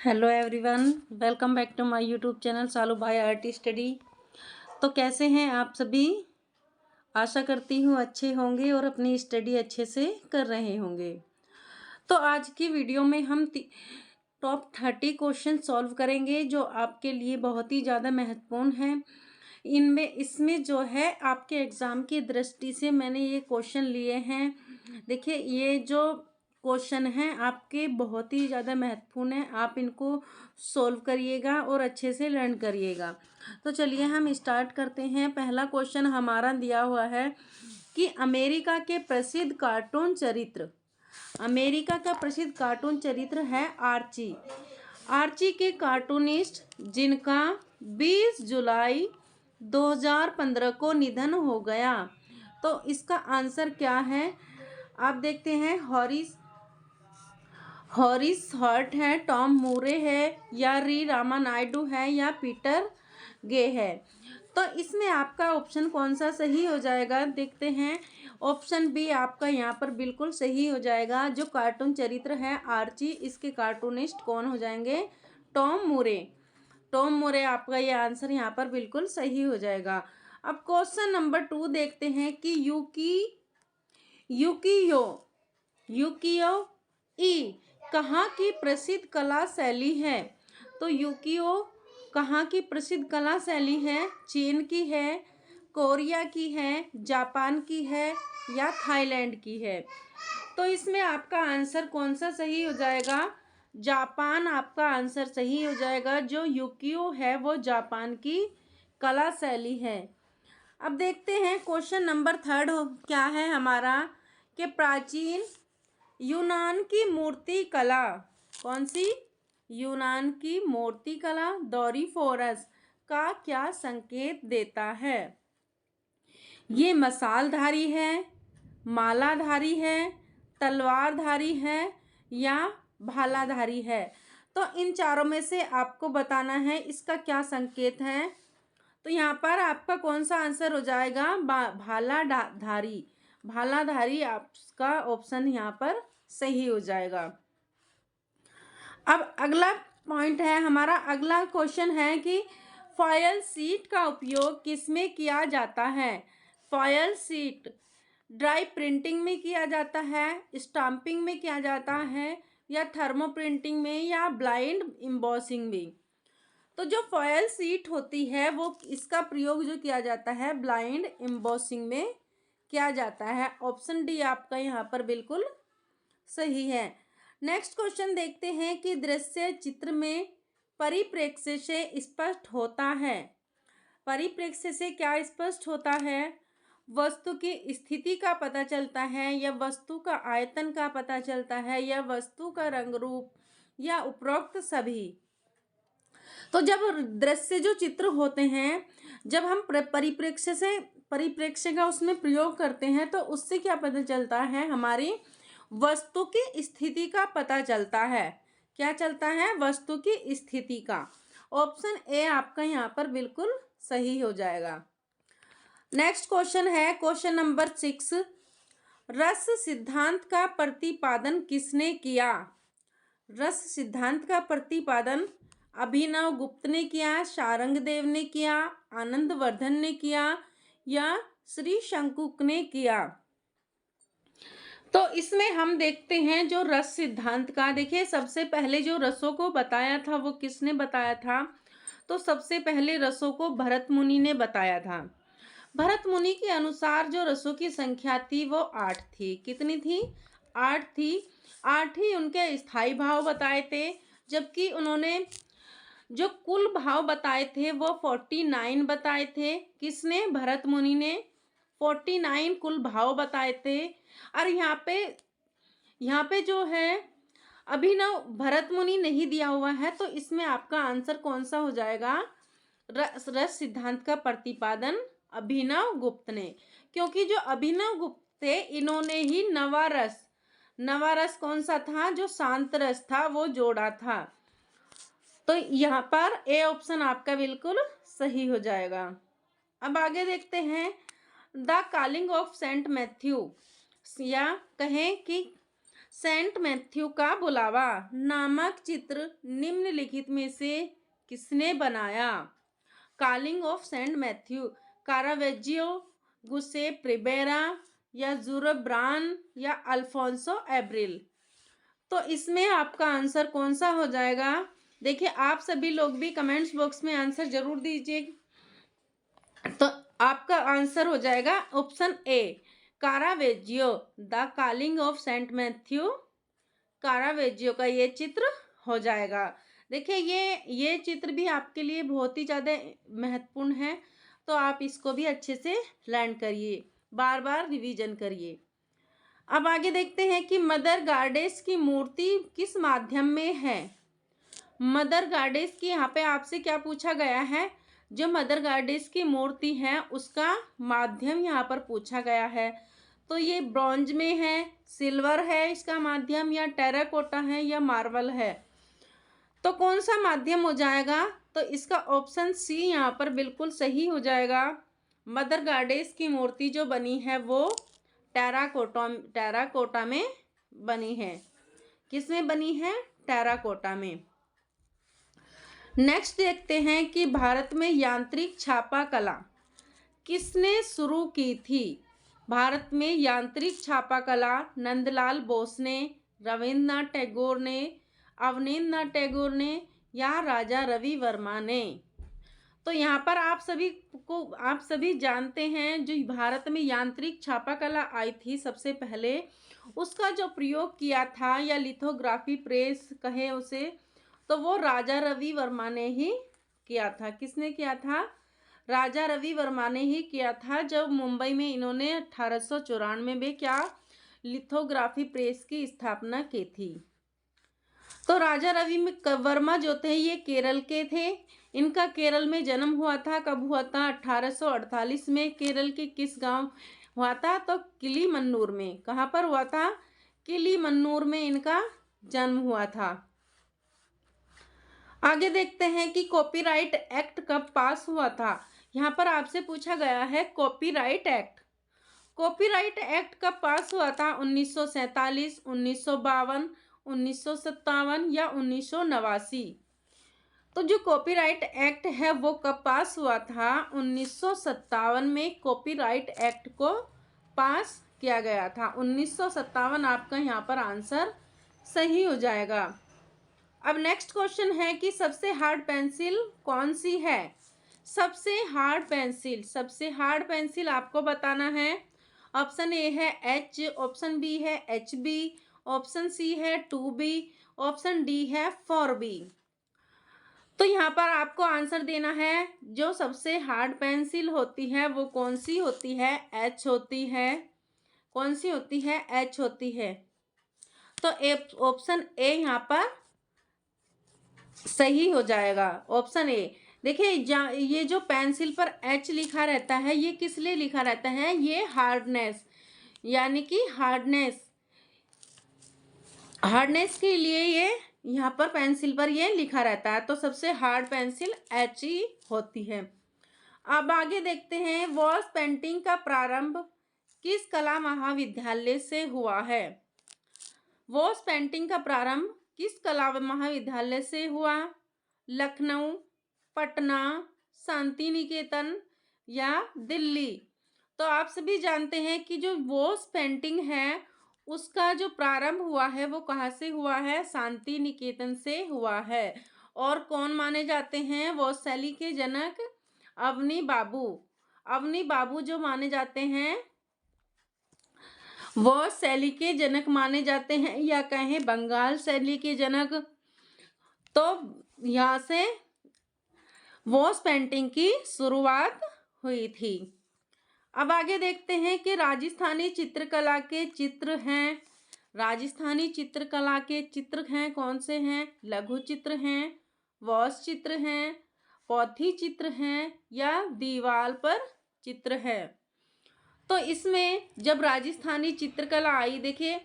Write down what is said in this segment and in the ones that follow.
Hello everyone, welcome back to my YouTube channel Salu Bhai art study. तो कैसे हैं आप सभी? आशा करती हूँ अच्छे होंगे और अपनी स्टडी अच्छे से कर रहे होंगे। तो आज की वीडियो में हम टॉप 30 क्वेश्चन सॉल्व करेंगे जो आपके लिए बहुत ही ज़्यादा महत्वपूर्ण हैं। इसमें जो है आपके एग्ज़ाम की दृष्टि से मैंने ये क्वेश्चन लिए हैं। देखिए, ये जो क्वेश्चन हैं आपके बहुत ही ज़्यादा महत्वपूर्ण हैं। आप इनको सॉल्व करिएगा और अच्छे से लर्न करिएगा। तो चलिए हम स्टार्ट करते हैं। पहला क्वेश्चन हमारा दिया हुआ है कि अमेरिका के प्रसिद्ध कार्टून चरित्र, अमेरिका का प्रसिद्ध कार्टून चरित्र है आर्ची। आर्ची के कार्टूनिस्ट जिनका 20 जुलाई 2015 को निधन हो गया। तो इसका आंसर क्या है? आप देखते हैं, हॉरिस हॉर्ट है, टॉम मूरे है, या री रामानायडू है, या पीटर गे है। तो इसमें आपका ऑप्शन कौन सा सही हो जाएगा? देखते हैं। ऑप्शन बी आपका यहाँ पर बिल्कुल सही हो जाएगा। जो कार्टून चरित्र है आर्ची, इसके कार्टूनिस्ट कौन हो जाएंगे? टॉम मूरे। टॉम मूरे आपका ये आंसर यहाँ पर बिल्कुल सही हो जाएगा। अब क्वेश्चन नंबर 2 देखते हैं कि यूकियो यूकियो ई कहाँ की प्रसिद्ध कला शैली है? तो यूकियो कहाँ की प्रसिद्ध कला शैली है? चीन की है, कोरिया की है, जापान की है, या थाईलैंड की है? तो इसमें आपका आंसर कौन सा सही हो जाएगा? जापान आपका आंसर सही हो जाएगा। जो यूकियो है वो जापान की कला शैली है। अब देखते हैं क्वेश्चन नंबर 3 क्या है हमारा, कि प्राचीन यूनान की मूर्ति कला, कौन सी? यूनान की मूर्ति कला डोरीफोरस का क्या संकेत देता है? ये मसालधारी है, मालाधारी है, तलवारधारी है, या भालाधारी है? तो इन चारों में से आपको बताना है इसका क्या संकेत है। तो यहाँ पर आपका कौन सा आंसर हो जाएगा? भालाधारी। भालाधारी आपका ऑप्शन यहाँ पर सही हो जाएगा। अब अगला पॉइंट है हमारा, अगला क्वेश्चन है कि फॉयल शीट का उपयोग किसमें किया जाता है? फॉयल शीट ड्राई प्रिंटिंग में किया जाता है, स्टाम्पिंग में किया जाता है, या थर्मो प्रिंटिंग में, या ब्लाइंड एम्बॉसिंग में? तो जो फॉयल शीट होती है वो इसका प्रयोग जो किया जाता है ब्लाइंड एम्बॉसिंग में किया जाता है। ऑप्शन डी आपका यहाँ पर बिल्कुल सही है। नेक्स्ट क्वेश्चन देखते हैं कि दृश्य चित्र में परिप्रेक्ष्य से स्पष्ट होता है। परिप्रेक्ष्य से क्या स्पष्ट होता है? वस्तु की स्थिति का पता चलता है, या वस्तु का आयतन का पता चलता है, या वस्तु का रंग रूप, या उपरोक्त सभी? तो जब दृश्य जो चित्र होते हैं, जब हम परिप्रेक्ष्य का उसमें प्रयोग करते हैं तो उससे क्या पता चलता है? हमारी वस्तु की स्थिति का पता चलता है। क्या चलता है? वस्तु की स्थिति का। ऑप्शन ए आपका यहाँ पर बिल्कुल सही हो जाएगा। नेक्स्ट क्वेश्चन है क्वेश्चन नंबर 6, रस सिद्धांत का प्रतिपादन किसने किया? रस सिद्धांत का प्रतिपादन अभिनव गुप्त ने किया, शारंगदेव ने किया, आनंदवर्धन ने किया, या श्री शंकुक ने किया? तो इसमें हम देखते हैं जो रस सिद्धांत का, देखिए सबसे पहले जो रसों को बताया था वो किसने बताया था? तो सबसे पहले रसों को भरत मुनि ने बताया था। भरत मुनि के अनुसार जो रसों की संख्या थी वो 8 थी। कितनी थी? 8 थी। 8 ही उनके स्थायी भाव बताए थे, जबकि उन्होंने जो कुल भाव बताए थे वो 49 बताए थे। किसने? भरत मुनि ने 49 कुल भाव बताए थे। और यहाँ पे जो है अभिनव भरत मुनि नहीं दिया हुआ है, तो इसमें आपका आंसर कौन सा हो जाएगा? रस सिद्धांत का प्रतिपादन अभिनव गुप्त ने, क्योंकि जो अभिनव गुप्त थे इन्होंने ही नवा रस कौन सा था? जो शांत रस था वो जोड़ा था। तो यहाँ पर ए ऑप्शन आपका बिल्कुल सही हो जाएगा। अब आगे देखते हैं, the calling of Saint Matthew, या कहें कि सेंट मैथ्यू का बुलावा नामक चित्र निम्नलिखित में से किसने बनाया? Calling of Saint Matthew, Caravaggio, Giuseppe Ribera या जुरब्रान या अल्फोंसो एब्रिल। तो इसमें आपका आंसर कौन सा हो जाएगा? देखिए, आप सभी लोग भी कमेंट्स बॉक्स में आंसर जरूर दीजिए। तो आपका आंसर हो जाएगा option A, Caravaggio. The calling of Saint Matthew, Caravaggio का ये चित्र हो जाएगा। देखिए, ये चित्र भी आपके लिए बहुत ही ज़्यादा महत्वपूर्ण है, तो आप इसको भी अच्छे से लर्न करिए, बार बार रिवीजन करिए। अब आगे देखते हैं कि मदर गॉडेस की मूर्ति किस माध्यम में है? मदर गॉडेस की यहाँ पे आपसे क्या पूछा गया है? जो मदर गॉडेस की मूर्ति है उसका माध्यम यहाँ पर पूछा गया है। तो ये ब्रॉन्ज में है, सिल्वर है इसका माध्यम, या टेराकोटा है, या मार्बल है। तो कौन सा माध्यम हो जाएगा? तो इसका ऑप्शन सी यहाँ पर बिल्कुल सही हो जाएगा। मदर गॉडेस की मूर्ति जो बनी है वो टेराकोटा में बनी है। किस में बनी है? टेराकोटा में। नेक्स्ट देखते हैं कि भारत में यांत्रिक छापा कला किसने शुरू की थी? भारत में यांत्रिक छापा कला नंदलाल बोस ने, रविन्द्रनाथ टैगोर ने, अवनींद्रनाथ टैगोर ने या राजा रवि वर्मा ने। तो यहाँ पर आप सभी जानते हैं जो भारत में यांत्रिक छापा कला आई थी सबसे पहले, उसका जो प्रयोग किया था या लिथोग्राफी प्रेस कहे उसे, तो वो राजा रवि वर्मा ने ही किया था। किसने किया था? राजा रवि वर्मा ने ही किया था, जब मुंबई में इन्होंने 1894 में क्या लिथोग्राफी प्रेस की स्थापना की थी। तो राजा रवि वर्मा जो थे ये केरल के थे। इनका केरल में जन्म हुआ था। कब हुआ था? 1848 में। केरल के किस गांव हुआ था? तो किलीमन्नूर में। कहाँ पर हुआ था? किलीमन्नूर में इनका जन्म हुआ था। आगे देखते हैं कि कॉपीराइट एक्ट कब पास हुआ था। यहाँ पर आपसे पूछा गया है कॉपीराइट एक्ट। कॉपीराइट एक्ट कब पास हुआ था? 1947, 1952, 1957 या 1989। तो जो कॉपीराइट एक्ट है वो कब पास हुआ था? 1957 में कॉपीराइट एक्ट को पास किया गया था। 1957 आपका यहाँ पर आंसर सही हो जाएगा। अब नेक्स्ट क्वेश्चन है कि सबसे हार्ड पेंसिल कौन सी है? सबसे हार्ड पेंसिल आपको बताना है। ऑप्शन ए है एच, ऑप्शन बी है एच बी, ऑप्शन सी है 2B, ऑप्शन डी है 4B। तो यहाँ पर आपको आंसर देना है। जो सबसे हार्ड पेंसिल होती है वो कौन सी होती है? एच होती है। कौन सी होती है? एच होती है। तो ऑप्शन ए यहाँ पर सही हो जाएगा, ऑप्शन ए। देखिए, ये जो पेंसिल पर एच लिखा रहता है ये किस लिए लिखा रहता है? ये हार्डनेस, यानी कि हार्डनेस के लिए ये यहाँ पर पेंसिल पर ये लिखा रहता है। तो सबसे हार्ड पेंसिल एच ही होती है। अब आगे देखते हैं, वॉल पेंटिंग का प्रारंभ किस कला महाविद्यालय से हुआ है? वॉल पेंटिंग का प्रारंभ किस कला महाविद्यालय से हुआ? लखनऊ, पटना, शांति निकेतन या दिल्ली। तो आप सभी जानते हैं कि जो वॉल पेंटिंग है उसका जो प्रारंभ हुआ है वो कहाँ से हुआ है? शांति निकेतन से हुआ है। और कौन माने जाते हैं वॉल शैली के जनक? अवनी बाबू जो माने जाते हैं वॉल शैली के जनक माने जाते हैं, या कहें बंगाल शैली के जनक। तो यहाँ से वॉल पेंटिंग की शुरुआत हुई थी। अब आगे देखते हैं कि राजस्थानी चित्रकला के चित्र हैं। राजस्थानी चित्रकला के चित्र हैं कौन से हैं? लघु चित्र हैं, वॉश चित्र हैं, पोथी चित्र हैं या दीवार पर चित्र है। तो इसमें जब राजस्थानी चित्रकला आई, देखिए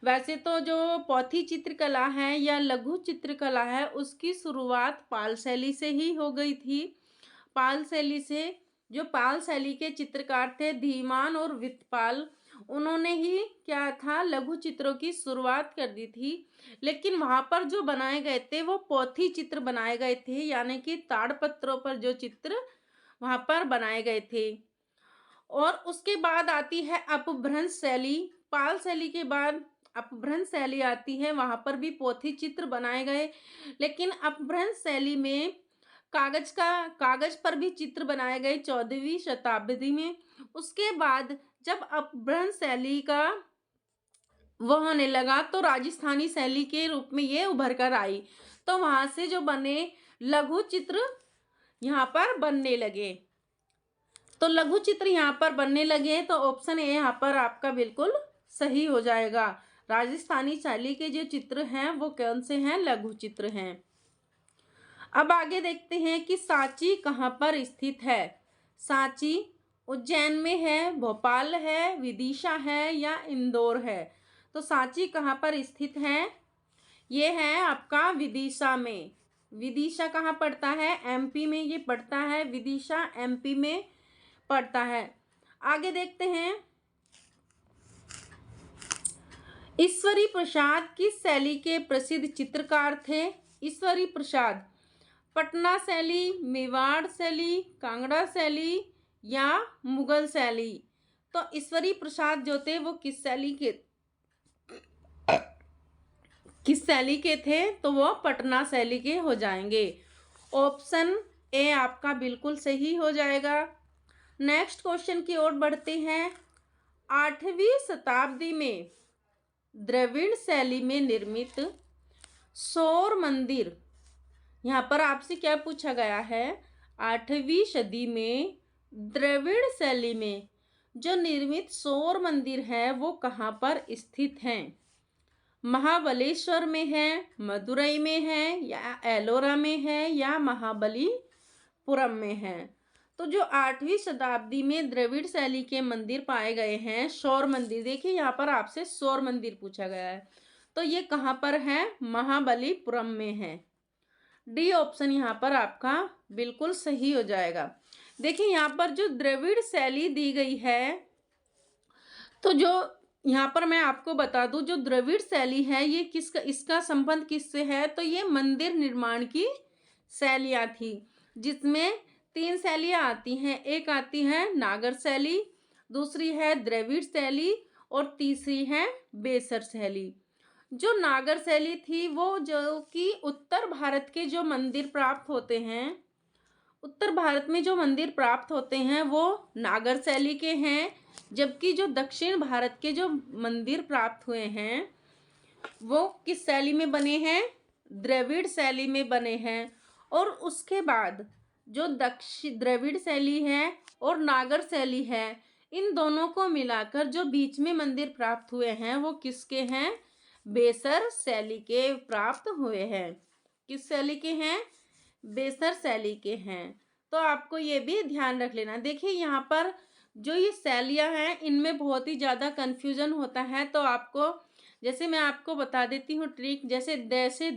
वैसे तो जो पोथी चित्रकला है या लघु चित्रकला है उसकी शुरुआत पाल शैली से ही हो गई थी। पाल शैली से, जो पाल शैली के चित्रकार थे धीमान और वितपाल, उन्होंने ही क्या था, लघु चित्रों की शुरुआत कर दी थी। लेकिन वहाँ पर जो बनाए गए थे वो पोथी चित्र बनाए गए थे, यानी कि ताड़पत्रों पर जो चित्र वहाँ पर बनाए गए थे। और उसके बाद आती है अपभ्रंश शैली। पाल शैली के बाद अपभ्रंश शैली आती है, वहाँ पर भी पोथी चित्र बनाए गए। लेकिन अपभ्रंश शैली में कागज पर भी चित्र बनाए गए 14वीं शताब्दी में। उसके बाद जब अपभ्रंश शैली का वो होने लगा तो राजस्थानी शैली के रूप में ये उभर कर आई। तो वहाँ से जो बने लघु चित्र यहाँ पर बनने लगे। तो लघु चित्र यहाँ पर बनने लगे, तो ऑप्शन ए यहाँ पर आपका बिल्कुल सही हो जाएगा। राजस्थानी शैली के जो चित्र हैं वो कौन से हैं, लघु चित्र हैं। अब आगे देखते हैं कि सांची कहाँ पर स्थित है। सांची उज्जैन में है, भोपाल है, विदिशा है या इंदौर है। तो सांची कहाँ पर स्थित है, ये है आपका विदिशा में। विदिशा कहाँ पड़ता है, एमपी में ये पड़ता है। विदिशा एमपी में पड़ता है। आगे देखते हैं, ईश्वरी प्रसाद किस शैली के प्रसिद्ध चित्रकार थे। ईश्वरी प्रसाद पटना शैली, मेवाड़ शैली, कांगड़ा शैली या मुगल शैली। तो ईश्वरी प्रसाद जो थे वो किस शैली के थे, तो वो पटना शैली के हो जाएंगे। ऑप्शन ए आपका बिल्कुल सही हो जाएगा। नेक्स्ट क्वेश्चन की ओर बढ़ते हैं। 8वीं शताब्दी में द्रविड़ शैली में निर्मित सौर मंदिर, यहाँ पर आपसे क्या पूछा गया है, 8वीं सदी में द्रविड़ शैली में जो निर्मित सौर मंदिर है वो कहाँ पर स्थित हैं। महाबलेश्वर में है, मदुरई में है या एलोरा में है या महाबलीपुरम में है। तो जो 8वीं शताब्दी में द्रविड़ शैली के मंदिर पाए गए हैं, सौर मंदिर, देखिए यहाँ पर आपसे सौर मंदिर पूछा गया है, तो ये कहाँ पर है, महाबलीपुरम में है। डी ऑप्शन यहाँ पर आपका बिल्कुल सही हो जाएगा। देखिए यहाँ पर जो द्रविड़ शैली दी गई है, तो जो यहाँ पर मैं आपको बता दूं, जो द्रविड़ शैली है ये इसका संबंध किससे है, तो ये मंदिर निर्माण की शैलियाँ थी, जिसमें 3 शैलियाँ आती हैं। एक आती है नागर शैली, दूसरी है द्रविड़ शैली और तीसरी है बेसर शैली। जो नागर शैली थी वो जो कि उत्तर भारत के जो मंदिर प्राप्त होते हैं, उत्तर भारत में जो मंदिर प्राप्त होते हैं वो नागर शैली के हैं। जबकि जो दक्षिण भारत के जो मंदिर प्राप्त हुए हैं वो किस शैली में बने हैं, द्रविड़ शैली में बने हैं। और उसके बाद जो द्रविड़ शैली है और नागर शैली है, इन दोनों को मिलाकर जो बीच में मंदिर प्राप्त हुए हैं वो किसके हैं, बेसर शैली के प्राप्त हुए हैं। किस शैली के हैं, बेसर शैली के हैं। तो आपको ये भी ध्यान रख लेना। देखिए यहाँ पर जो ये शैलियाँ हैं इनमें बहुत ही ज़्यादा कन्फ्यूज़न होता है, तो आपको जैसे मैं आपको बता देती हूँ ट्रिक, जैसे द से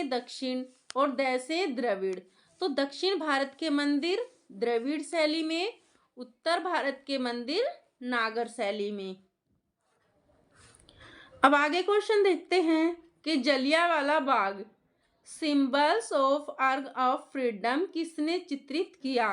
दक्षिण और द से द्रविड़। तो दक्षिण भारत के मंदिर द्रविड़ शैली में, उत्तर भारत के मंदिर नागर शैली में। अब आगे क्वेश्चन देखते हैं कि Jallianwala Bagh symbols of आर्ग of freedom किसने चित्रित किया।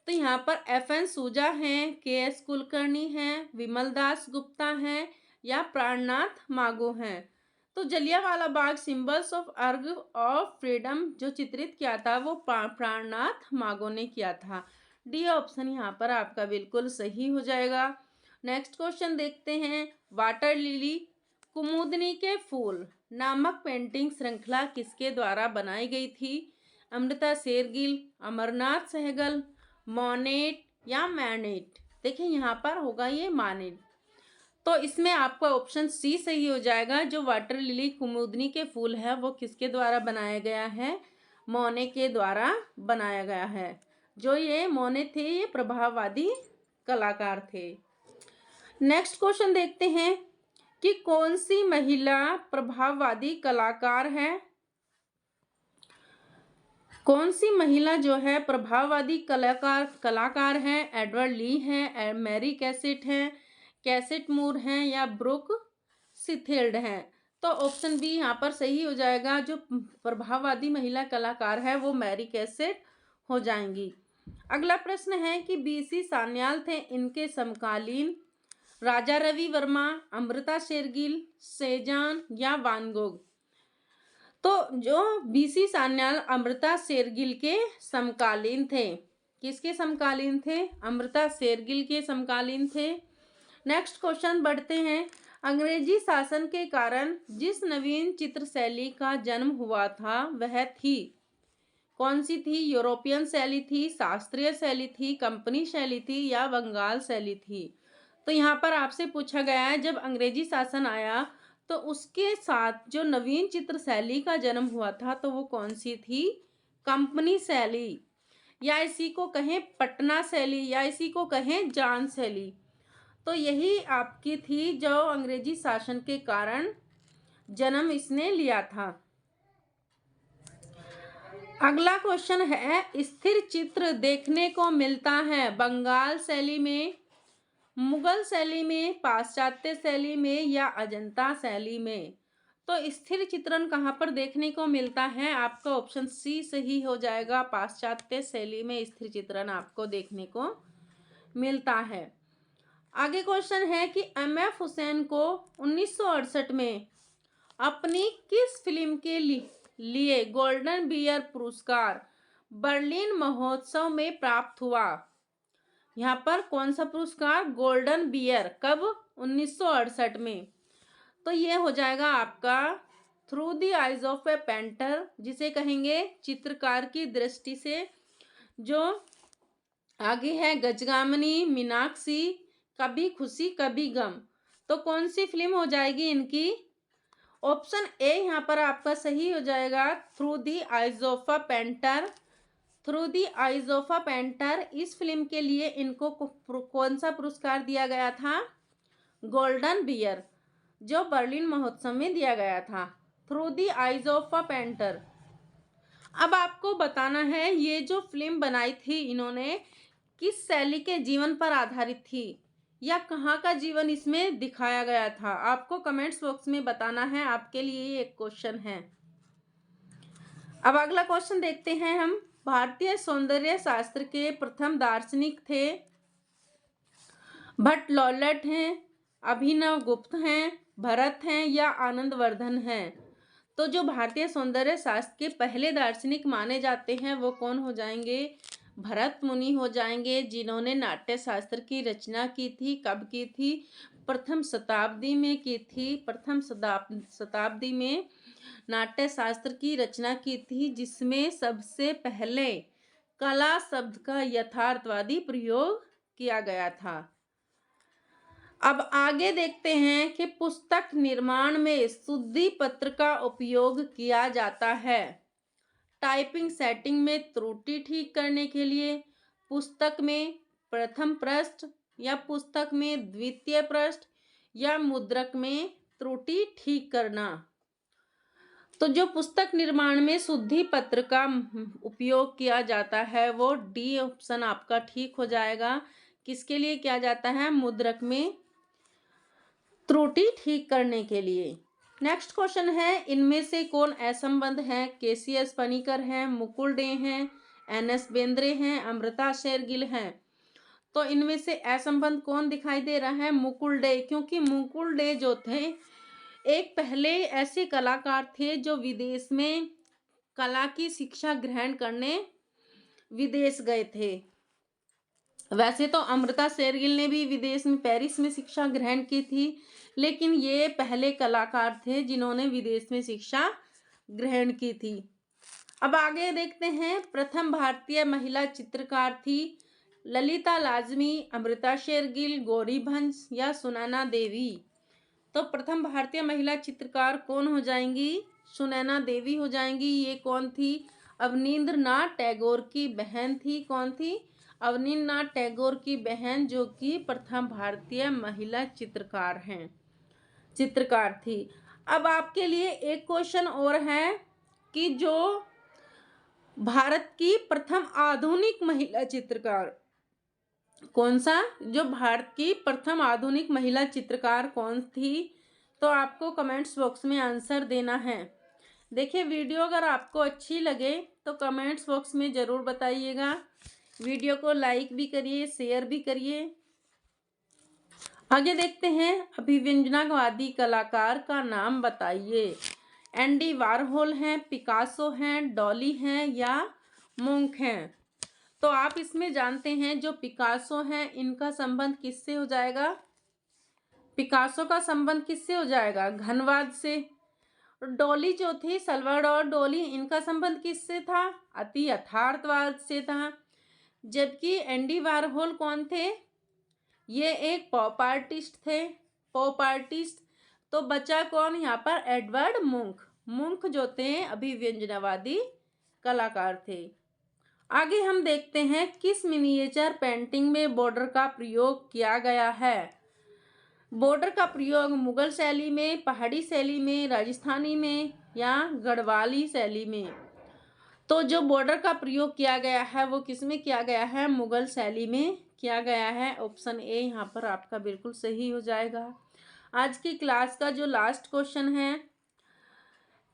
तो यहाँ पर FN सूजा हैं, KS कुलकर्णी हैं, विमल दास गुप्ता हैं या प्राणनाथ मागो हैं। तो Jallianwala Bagh symbols of आर्ग of freedom जो चित्रित किया था वो प्राणनाथ मागो ने किया था। डी ऑप्शन यहाँ पर आपका बिल्कुल सही हो जाएगा। नेक्स्ट क्वेश्चन देखते हैं। वाटर लिली कुमुदनी के फूल नामक पेंटिंग श्रृंखला किसके द्वारा बनाई गई थी। अमृता शेरगिल, अमरनाथ सहगल, मोनेट या मैनेट। देखिए यहाँ पर होगा ये मानेट। तो इसमें आपका ऑप्शन सी सही हो जाएगा। जो वाटर लिली कुमुदनी के फूल है वो किसके द्वारा बनाया गया है, मोने के द्वारा बनाया गया है। जो ये मोने थे ये प्रभाववादी कलाकार थे। नेक्स्ट क्वेश्चन देखते हैं कि कौन सी महिला प्रभाववादी कलाकार है। कौन सी महिला जो है प्रभाववादी कलाकार है? एडवर्ड ली है, मैरी कैसेट है, कैसेट मूर हैं या ब्रुक सिथेल्ड हैं? तो ऑप्शन बी यहाँ पर सही हो जाएगा। जो प्रभाववादी महिला कलाकार है वो मैरी कैसेट हो जाएंगी। अगला प्रश्न है कि बीसी सान्याल थे, इनके समकालीन राजा रवि वर्मा, अमृता शेरगिल, सेजान या वान गोग? तो जो बीसी सान्याल अमृता शेरगिल के समकालीन थे। किसके समकालीन थे? अमृता शेरगिल के समकालीन थे। नेक्स्ट क्वेश्चन बढ़ते हैं। अंग्रेजी शासन के कारण जिस नवीन चित्र शैली का जन्म हुआ था वह थी, कौन सी थी? यूरोपियन शैली थी, शास्त्रीय शैली थी, कंपनी शैली थी या बंगाल शैली थी? तो यहाँ पर आपसे पूछा गया है जब अंग्रेजी शासन आया तो उसके साथ जो नवीन चित्र शैली का जन्म हुआ था तो वो कौन सी थी? कंपनी शैली, या इसी को कहें पटना शैली, या इसी को कहें जान शैली। तो यही आपकी थी जो अंग्रेजी शासन के कारण जन्म इसने लिया था। अगला क्वेश्चन है, स्थिर चित्र देखने को मिलता है बंगाल शैली में, मुगल शैली में, पाश्चात्य शैली में या अजंता शैली में? तो स्थिर चित्रण कहाँ पर देखने को मिलता है? आपका ऑप्शन सी सही हो जाएगा। पाश्चात्य शैली में स्थिर चित्रण आपको देखने को मिलता है। आगे क्वेश्चन है कि एम.एफ. हुसैन को 1968 में अपनी किस फिल्म के लिए गोल्डन बियर पुरस्कार बर्लिन महोत्सव में प्राप्त हुआ? यहाँ पर कौन सा पुरस्कार? Golden bear. कब? 1968 में। तो ये हो जाएगा आपका through the eyes of a painter, जिसे कहेंगे चित्रकार की दृष्टि से। जो आगे है गजगामिनी, मीनाक्षी, कभी खुशी कभी गम। तो कौन सी फिल्म हो जाएगी इनकी? ऑप्शन ए यहाँ पर आपका सही हो जाएगा, through the eyes of a painter. Through the eyes of a painter, इस फिल्म के लिए इनको कौन सा पुरस्कार दिया गया था? गोल्डन बियर, जो बर्लिन महोत्सव में दिया गया था। Through the eyes of a painter. अब आपको बताना है ये जो फिल्म बनाई थी इन्होंने किस शैली के जीवन पर आधारित थी, या कहाँ का जीवन इसमें दिखाया गया था? आपको कमेंट्स बॉक्स में बताना है। आपके लिए एक क्वेश्चन है। अब अगला क्वेश्चन देखते हैं हम। भारतीय सौंदर्य शास्त्र के प्रथम दार्शनिक थे? भट्ट लॉलेट हैं, अभिनव गुप्त हैं, भरत हैं या आनंदवर्धन हैं? तो जो भारतीय सौंदर्य शास्त्र के पहले दार्शनिक माने जाते हैं वो कौन हो जाएंगे? भरत मुनि हो जाएंगे, जिन्होंने नाट्य शास्त्र की रचना की थी। कब की थी? प्रथम शताब्दी में की थी। प्रथम शताब्दी में नाट्य शास्त्र की रचना की थी, जिसमें सबसे पहले कला शब्द का यथार्थवादी प्रयोग किया गया था। अब आगे देखते हैं कि पुस्तक निर्माण में शुद्धि पत्र का उपयोग किया जाता है टाइपिंग सेटिंग में त्रुटि ठीक करने के लिए, पुस्तक में प्रथम पृष्ठ या पुस्तक में द्वितीय पृष्ठ या मुद्रक में त्रुटि ठीक करना। तो जो पुस्तक निर्माण में शुद्धि पत्र का उपयोग किया जाता है वो डी ऑप्शन आपका ठीक हो जाएगा। किसके लिए किया जाता है? मुद्रक में त्रुटि ठीक करने के लिए। नेक्स्ट क्वेश्चन है, इनमें से कौन असंबद्ध है? केसीएस पनीकर हैं, मुकुल डे हैं, एनएस बेंद्रे हैं, अमृता शेरगिल हैं। तो इनमें से असंबद्ध कौन दिखाई दे रहा है? मुकुल डे, क्योंकि मुकुल डे जो थे एक पहले ऐसे कलाकार थे जो विदेश में कला की शिक्षा ग्रहण करने विदेश गए थे। वैसे तो अमृता शेरगिल ने भी विदेश में पेरिस में शिक्षा ग्रहण की थी, लेकिन ये पहले कलाकार थे जिन्होंने विदेश में शिक्षा ग्रहण की थी। अब आगे देखते हैं, प्रथम भारतीय महिला चित्रकार थी ललिता लाजमी, अमृता शेरगिल, गौरी भंस या सुनैना देवी। तो प्रथम भारतीय महिला चित्रकार कौन हो जाएंगी? सुनैना देवी हो जाएंगी। ये कौन थी? अवनींद्रनाथ टैगोर की बहन थी। कौन थी? अवनींद्रनाथ टैगोर की बहन, जो कि प्रथम भारतीय महिला चित्रकार थी। अब आपके लिए एक क्वेश्चन और है कि जो भारत की प्रथम आधुनिक महिला चित्रकार कौन सा? जो भारत की प्रथम आधुनिक महिला चित्रकार कौन थी? तो आपको कमेंट्स बॉक्स में आंसर देना है। देखिए, वीडियो अगर आपको अच्छी लगे तो कमेंट्स बॉक्स में ज़रूर बताइएगा। वीडियो को लाइक भी करिए, शेयर भी करिए। आगे देखते हैं, अभिव्यंजनावादी कलाकार का नाम बताइए। एंडी वारहोल हैं, पिकासो हैं, डॉली हैं या मुंक हैं? तो आप इसमें जानते हैं जो पिकासो हैं इनका संबंध किससे हो जाएगा? पिकासो का संबंध किससे हो जाएगा? घनवाद से। डॉली जो थी, सल्वाडोर डॉली, इनका संबंध किससे था? अति यथार्थवाद से था। जबकि एंडी वारहोल कौन थे? ये एक पॉप आर्टिस्ट थे। Pop artist. तो बचा कौन यहाँ पर? एडवर्ड मुंक। मुंक जो थे अभिव्यंजनावादी कलाकार थे। आगे हम देखते हैं, किस मिनिएचर पेंटिंग में बॉर्डर का प्रयोग किया गया है? बॉर्डर का प्रयोग मुगल शैली में, पहाड़ी शैली में, राजस्थानी में या गढ़वाली शैली में? तो जो बॉर्डर का प्रयोग किया गया है वो किस में किया गया है? मुगल शैली में किया गया है। ऑप्शन ए यहाँ पर आपका बिल्कुल सही हो जाएगा। आज की क्लास का जो लास्ट क्वेश्चन है,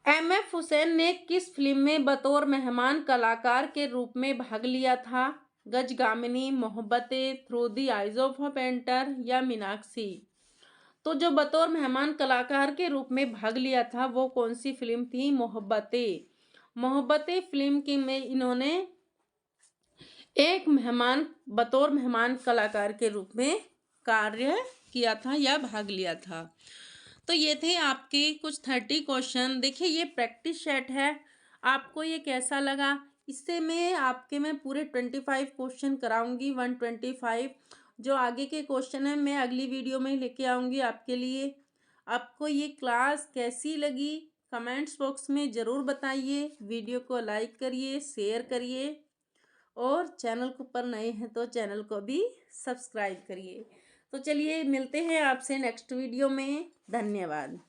एम.एफ. हुसैन ने किस फिल्म में बतौर मेहमान कलाकार के रूप में भाग लिया था? Gajagamini, Mohabbatein, through the eyes of a painter या मीनाक्षी? तो जो बतौर मेहमान कलाकार के रूप में भाग लिया था वो कौन सी फिल्म थी? मोहब्बतें। मोहब्बतें फिल्म की में इन्होंने एक बतौर मेहमान कलाकार के रूप में कार्य किया था या भाग लिया था। तो ये थे आपके कुछ 30 क्वेश्चन। देखिए, ये प्रैक्टिस सेट है। आपको ये कैसा लगा? इससे मैं पूरे 25 क्वेश्चन कराऊंगी। 125 जो आगे के क्वेश्चन है मैं अगली वीडियो में लेके आऊँगी आपके लिए। आपको ये क्लास कैसी लगी कमेंट्स बॉक्स में ज़रूर बताइए। वीडियो को लाइक करिए, शेयर करिए और चैनल के ऊपर नए हैं तो चैनल को भी सब्सक्राइब करिए। तो चलिए, मिलते हैं आपसे नेक्स्ट वीडियो में। धन्यवाद।